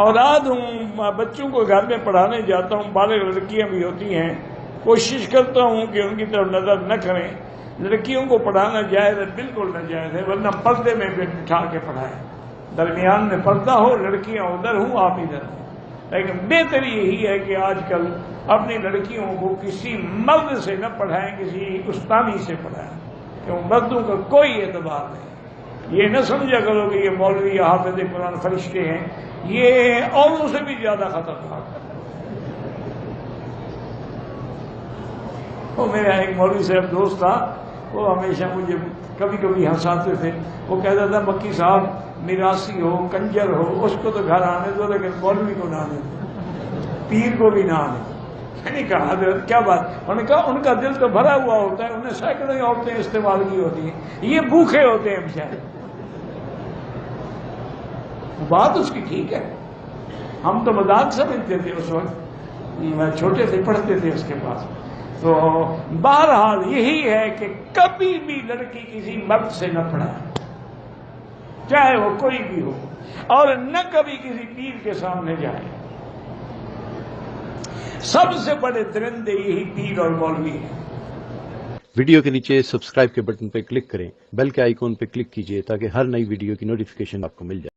اولاد ہوں، بچوں کو گھر میں پڑھانے جاتا ہوں، بالغ لڑکیاں بھی ہوتی ہیں، کوشش کرتا ہوں کہ ان کی طرف نظر نہ کریں. لڑکیوں کو پڑھانا جائز ہے، بالکل ناجائز ہے، ورنہ پردے میں بٹھا کے پڑھائیں، درمیان میں پردہ ہو، لڑکیاں ادھر ہوں، آپ ادھر ہوں. لیکن بہتر یہی ہے کہ آج کل اپنی لڑکیوں کو کسی مرد سے نہ پڑھائیں، کسی استامی سے پڑھائیں، کیوں مردوں کا کوئی اعتبار نہیں. یہ نہ سمجھا کرو کہ یہ مولوی یا حافظ قرآن فرشتے ہیں، یہ عورتوں سے بھی زیادہ خطرناک ہے. وہ میرا ایک مولوی صاحب دوست تھا، وہ ہمیشہ مجھے کبھی کبھی ہنساتے تھے. وہ کہتا تھا مکی صاحب میراثی ہو، کنجر ہو، اس کو تو گھر آنے دو، لیکن مولوی کو نہ آنے دو، پیر کو بھی نہ آنے دو. میں نے کہا حضرت کیا بات؟ انہوں نے کہا ان کا دل تو بھرا ہوا ہوتا ہے، انہیں سینکڑوں عورتیں استعمال کی ہوتی ہیں، یہ بھوکے ہوتے ہیں بیچارے. بات اس کی ٹھیک ہے، ہم تو مذاق سمجھتے تھے اس وقت، چھوٹے تھے، پڑھتے تھے اس کے پاس. تو بہرحال یہی ہے کہ کبھی بھی لڑکی کسی مرد سے نہ پڑھائے، چاہے وہ کوئی بھی ہو، اور نہ کبھی کسی پیر کے سامنے جائے. سب سے بڑے درندے یہی پیر اور مولوی ہیں. ویڈیو کے نیچے سبسکرائب کے بٹن پہ کلک کریں، بیل کے آئیکن پہ کلک کیجئے تاکہ ہر نئی ویڈیو کی نوٹیفیکیشن آپ کو مل جائے.